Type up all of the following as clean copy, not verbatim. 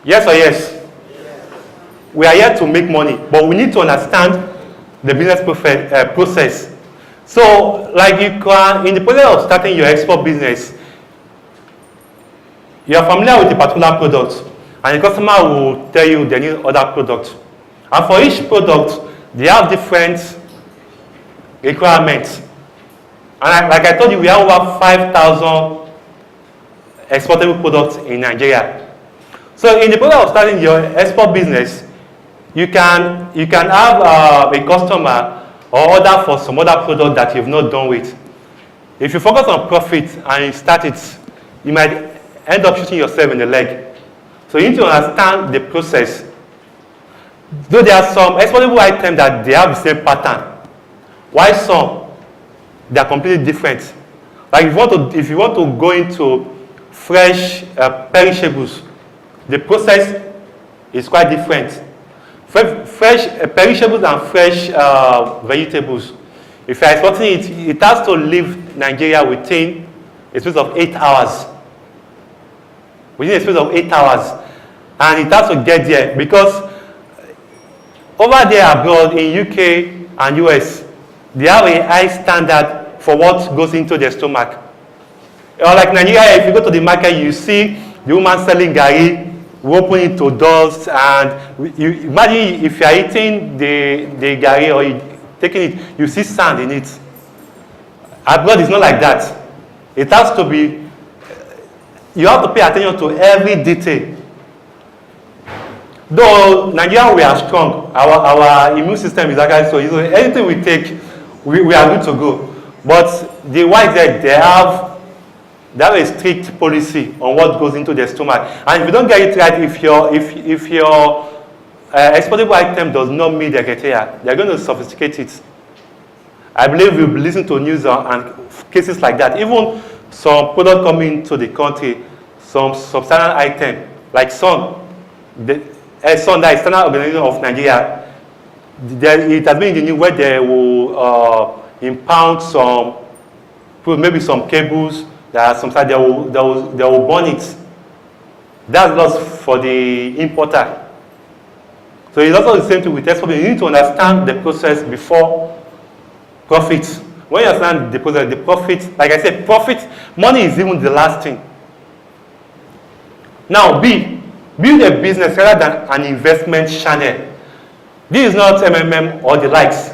Yes or yes? We are here to make money, but we need to understand the business process. So, like you can, in the process of starting your export business, you are familiar with a particular product, and the customer will tell you they need other products. And for each product, they have different requirements. And like I told you, we have over 5,000 exportable products in Nigeria. So in the process of starting your export business, you can have a customer or order for some other product that you've not done with. If you focus on profit and you start it, you might end up shooting yourself in the leg. So you need to understand the process. Though there are some exportable items that they have the same pattern, while some they are completely different. Like if you want to go into fresh perishables, the process is quite different. Fresh perishables and fresh vegetables, if you are exporting it, it has to leave Nigeria within a space of 8 hours. Within a space of 8 hours. And it has to get there because over there abroad in UK and US, they have a high standard for what goes into their stomach. Or like Nigeria, if you go to the market, you see the woman selling gari, we open it to dust, and you imagine if you are eating the gari or you taking it, you see sand in it. Abroad is not like that. It has to be, you have to pay attention to every detail. Though Nigeria, we are strong, our immune system is actually so easy. Anything we take, we are good to go. But the whites, they have a strict policy on what goes into their stomach. And if you don't get it right, if your exportable item does not meet their criteria, they're going to sophisticate it. I believe we'll listen to news and cases like that. Even some product coming to the country, some substandard item, like SUN, SUN, the External Organization of Nigeria, it has been in the news where they will impound some, maybe some cables. There are some side they will burn it. That's loss for the importer. So it's also the same thing with export. You need to understand the process before profit. When you understand the process, the profit, like I said, profit, money is even the last thing. Now, B, build a business rather than an investment channel. This is not MMM or the likes.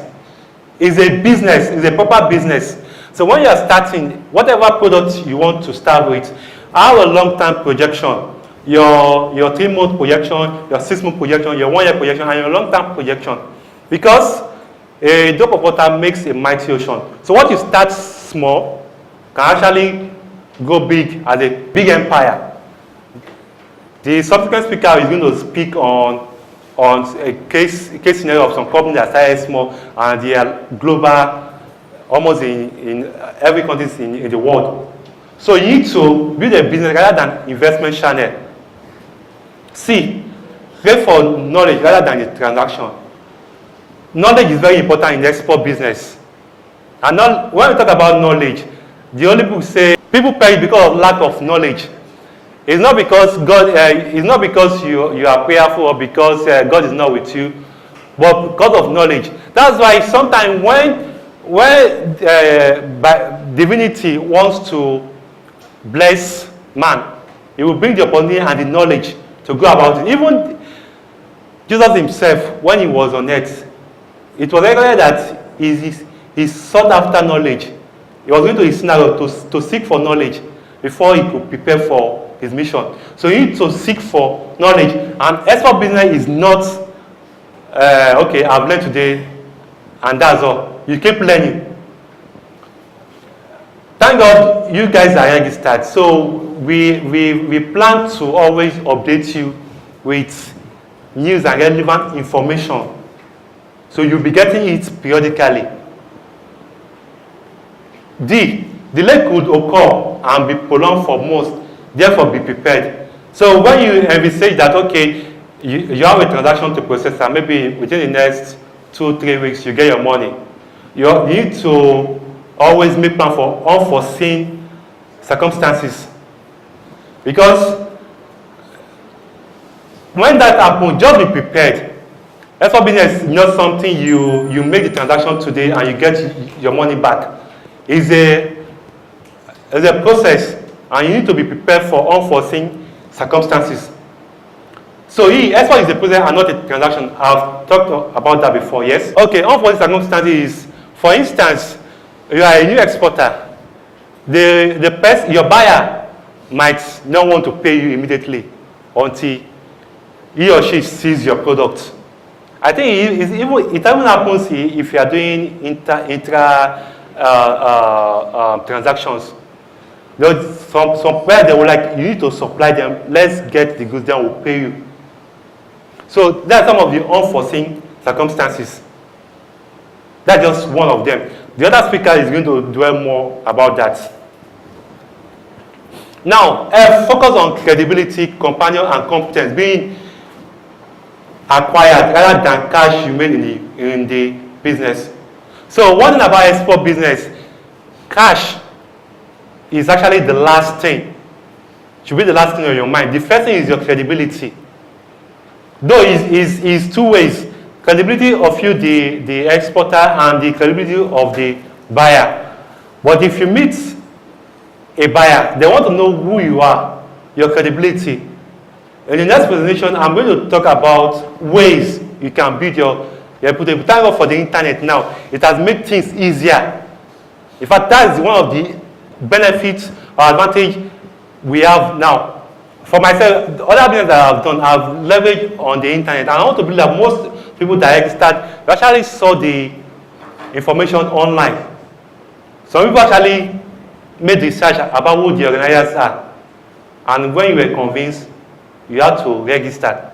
It's a business, it's a proper business. So when you are starting, whatever product you want to start with, have a long-term projection. Your 3-month projection, your 6-month projection, your 1-year projection, and your long-term projection. Because a drop of water makes a mighty ocean. So what you start small can actually go big as a big empire. The subsequent speaker is going to speak on a case scenario of some companies that started small and they are global, almost in every country in the world. So you need to build a business rather than investment channel. C, pay for knowledge rather than the transaction. Knowledge is very important in the export business. And when we talk about knowledge, the only people say people perish because of lack of knowledge. It's not because it's not because you are prayerful or because God is not with you, but because of knowledge. That's why sometimes when divinity wants to bless man, he will bring the opportunity and the knowledge to go about it. Even Jesus himself, when he was on earth, it was recorded that he sought after knowledge. He was going to his synagogue to seek for knowledge before he could prepare for his mission. So you need to seek for knowledge. And export business is not, okay, I've learned today, and that's all. You keep learning. Thank God you guys are registered. So we plan to always update you with news and relevant information. So you'll be getting it periodically. D, delay could occur and be prolonged for most, therefore be prepared. So when you envisage that, okay, you have a transaction to process and maybe within the next 2-3 weeks you get your money, you need to always make plan for unforeseen circumstances. Because when that happens, just be prepared. Export business is not something you make the transaction today and you get your money back. It's a process, and you need to be prepared for unforeseen circumstances. So export is a process and not a transaction. I've talked about that before, yes? Okay, unforeseen circumstances is, for instance, you are a new exporter. Your buyer might not want to pay you immediately until he or she sees your product. I think it even happens if you are doing intra transactions. There's some where they will like, you need to supply them, let's get the goods, then we'll pay you. So that's some of the unforeseen circumstances. That's just one of them. The other speaker is going to dwell more about that. Now, focus on credibility, companion, and competence being acquired rather than cash you made in the business. So one thing about export business, cash is actually the last thing. Should be the last thing on your mind. The first thing is your credibility. Though is two ways. Credibility of you, the exporter, and the credibility of the buyer. But if you meet a buyer, they want to know who you are, your credibility. In the next presentation, I'm going to talk about ways you can build your reputation. Thank God for the internet now. It has made things easier. In fact, that is one of the benefits or advantage we have now. For myself, the other business that I've done, I've leveraged on the internet. And I want to believe that most people that start actually saw the information online. Some people actually made research about who the organizers are. And when you were convinced, you have to register.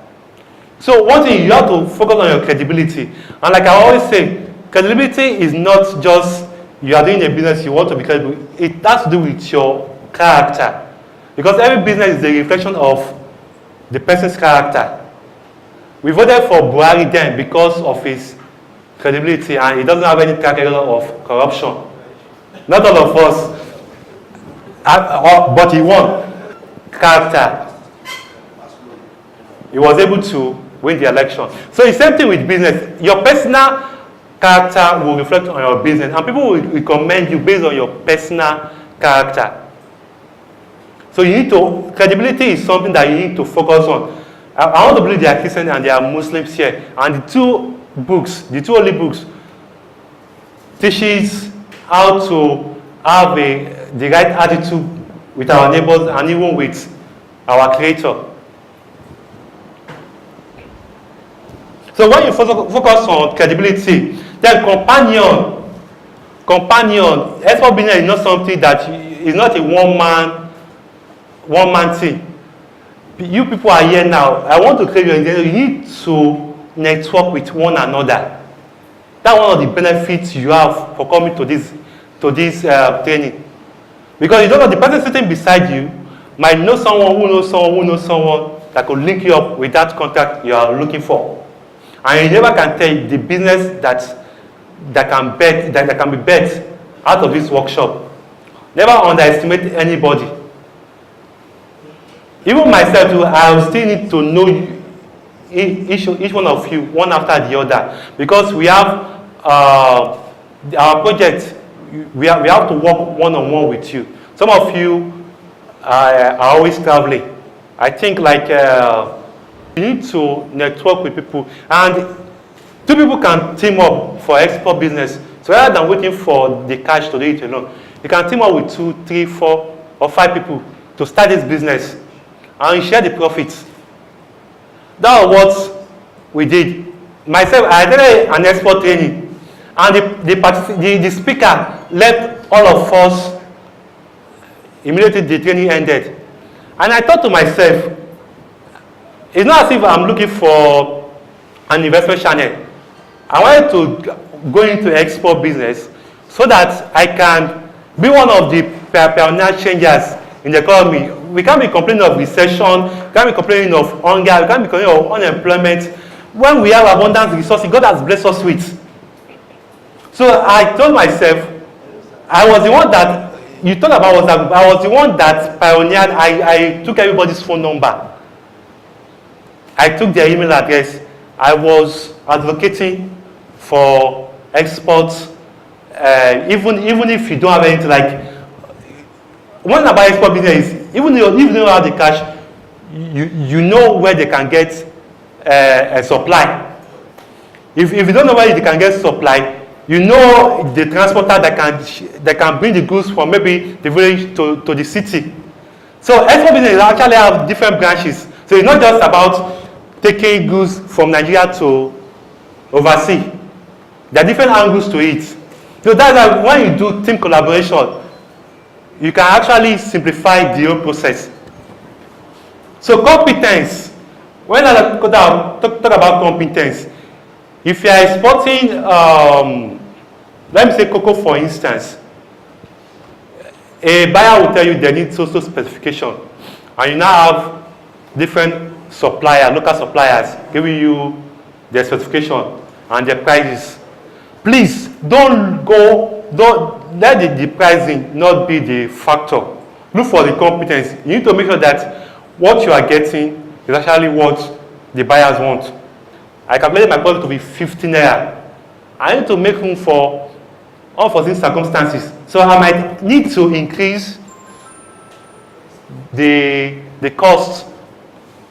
So one thing, you have to focus on your credibility. And like I always say, credibility is not just you are doing a business, you want to be credible. It has to do with your character. Because every business is a reflection of the person's character. We voted for Buhari then because of his credibility, and he doesn't have any track record of corruption. Not all of us, but he won. Character. He was able to win the election. So it's the same thing with business. Your personal character will reflect on your business, and people will recommend you based on your personal character. So you need to, credibility is something that you need to focus on. I want to believe they are Christians and they are Muslims here. And the two holy books, teaches how to have the right attitude with our neighbors and even with our Creator. So when you focus on credibility, then companion, export business is not something that is not a one man thing. You people are here now. I want to create your identity. You need to network with one another. That's one of the benefits you have for coming to this training. Because you don't know, the person sitting beside you might know someone who knows someone that could link you up with that contact you are looking for. And you never can tell the business that can be bet out of this workshop. Never underestimate anybody. Even myself too, I still need to know each one of you, one after the other. Because we have our project, we have to work one-on-one with you. Some of you are always traveling. I think like you need to network with people. And two people can team up for export business. So rather than waiting for the cash to do it alone, you can team up with 2, 3, 4, or 5 people to start this business. And share the profits. That was what we did. Myself, I did an export training, and the speaker left all of us immediately the training ended. And I thought to myself, it's not as if I'm looking for an investment channel. I wanted to go into export business so that I can be one of the pioneer changers in the economy. We can't be complaining of recession, we can't be complaining of hunger, we can't be complaining of unemployment. When we have abundant resources, God has blessed us with. So I told myself, I was the one that, you thought about WhatsApp, I was the one that pioneered, I took everybody's phone number. I took their email address. I was advocating for exports, even if you don't have anything. Like, one about export business is, even if you don't have the cash, you know where they can get a supply. If you don't know where they can get supply, you know the transporter that can bring the goods from maybe the village to the city. So export business actually have different branches. So it's not just about taking goods from Nigeria to overseas. There are different angles to it. So that's why when you do team collaboration, you can actually simplify the whole process. So competence. When I talk about competence, if you are exporting, let me say cocoa for instance, a buyer will tell you they need so specification, and you now have different suppliers, local suppliers, giving you their specification and their prices. Please don't let the pricing not be the factor. Look for the competence. You need to make sure that what you are getting is actually what the buyers want. I calculated my product to be 15 naira. I need to make room for unforeseen circumstances. So I might need to increase the cost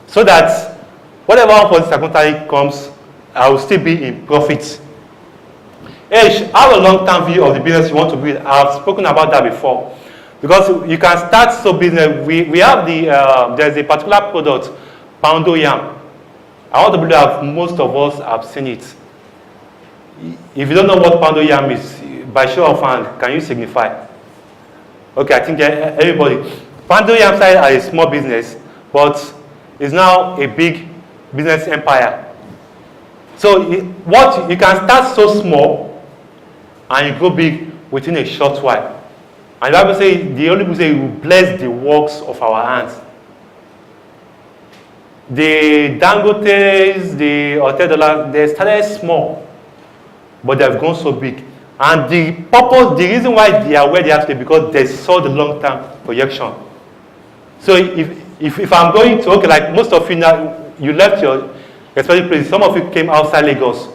so that whatever unforeseen circumstance comes, I will still be in profit. Have a long-term view of the business you want to build. I've spoken about that before. Because you can start business. We have there's a particular product, poundo yam. I want to believe that most of us have seen it. If you don't know what poundo yam is, by show of hand, can you signify? Okay, I think everybody. Poundo yam started as a small business, but is now a big business empire. So you can start so small and you grow big within a short while. And the Bible says, the Holy Bible says, will bless the works of our hands. The Dangotes, the Otedola, they started small, but they have grown so big. And the reason why they are where they are today, because they saw the long-term projection. So if I'm going to, okay, like most of you now, you left your respective place. Some of you came outside Lagos.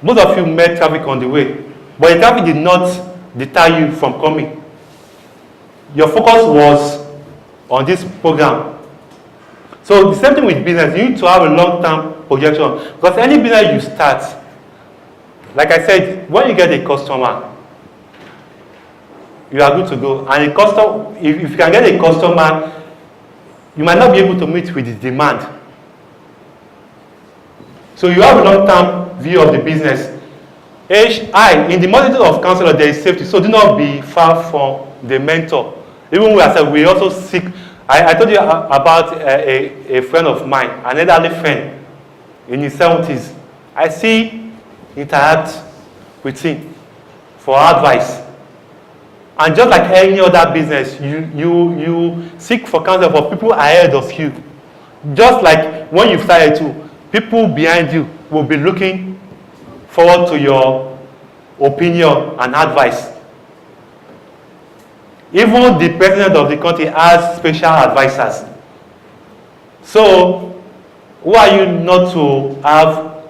Most of you met traffic on the way. But the traffic did not deter you from coming. Your focus was on this program. So the same thing with business. You need to have a long-term projection. Because any business you start, like I said, when you get a customer, you are good to go. And a customer, if you can get a customer, you might not be able to meet with the demand. So you have a long-term view of the business. In the multitude of counselors, there is safety. So do not be far from the mentor. Even we also seek. I told you about a friend of mine, an elderly friend in his 70s. I see interact with him for advice. And just like any other business, you seek for counsel for people ahead of you. Just like when you started to, people behind you will be looking forward to your opinion and advice. Even the president of the country has special advisors. So, who are you not to have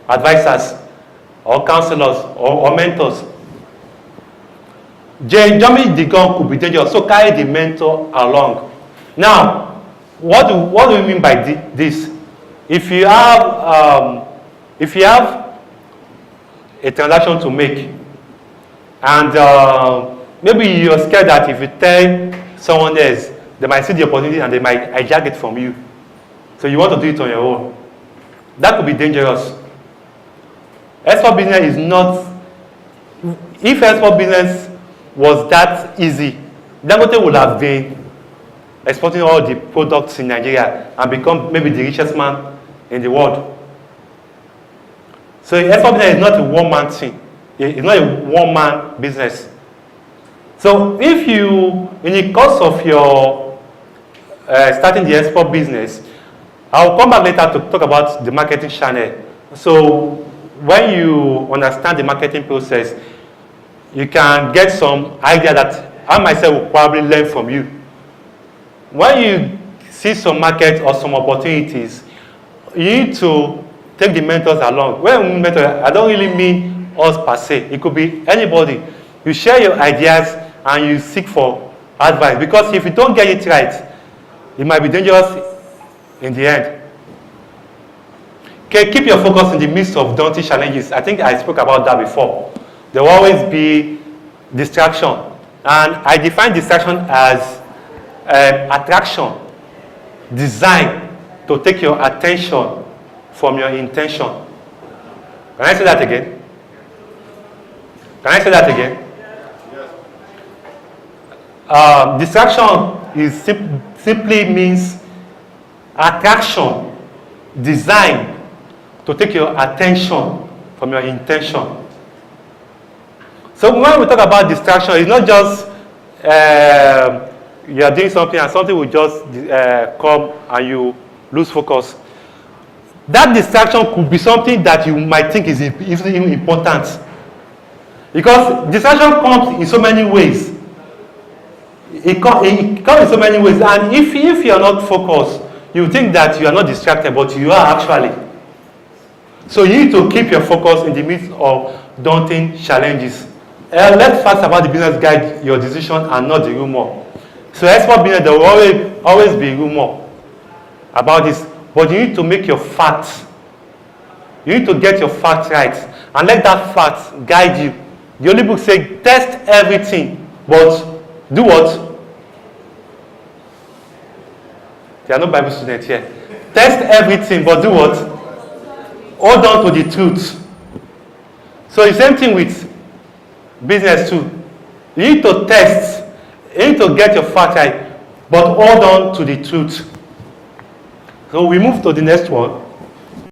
advisors or counselors or mentors? Jumping the gun could be dangerous, so carry the mentor along. Now, what do we mean by this? If you have a transaction to make, and maybe you're scared that if you tell someone else, they might see the opportunity and they might hijack it from you. So you want to do it on your own. That could be dangerous. Export business is not. If export business was that easy, Dangote would have been exporting all the products in Nigeria and become maybe the richest man in the world. So export business is not a one-man thing. It's not a one-man business. So if you, in the course of your starting the export business, I'll come back later to talk about the marketing channel. So when you understand the marketing process, you can get some idea that I myself will probably learn from you. When you see some market or some opportunities, you need to take the mentors along. When I mean mentor, I don't really mean us per se. It could be anybody. You share your ideas and you seek for advice, because if you don't get it right, it might be dangerous in the end. Okay, keep your focus in the midst of daunting challenges. I think I spoke about that before. There will always be distraction. And I define distraction as attraction designed to take your attention from your intention. Can I say that again? Can I say that again? Distraction is simply means attraction designed to take your attention from your intention. So when we talk about distraction, it's not just you are doing something and something will just come and you lose focus. That distraction could be something that you might think is important. Because distraction comes in so many ways. It comes in so many ways. And if you are not focused, you think that you are not distracted, but you are actually. So you need to keep your focus in the midst of daunting challenges. Let facts about the business guide your decision and not the rumor. So export business, there will always be rumor about this. But you need to make your facts. You need to get your facts right. And let that fact guide you. The Holy Book says, test everything, but do what? There are no Bible students here. Test everything, but do what? Hold on to the truth. So the same thing with business too. You need to test. You need to get your facts right, but hold on to the truth. So we move to the next one.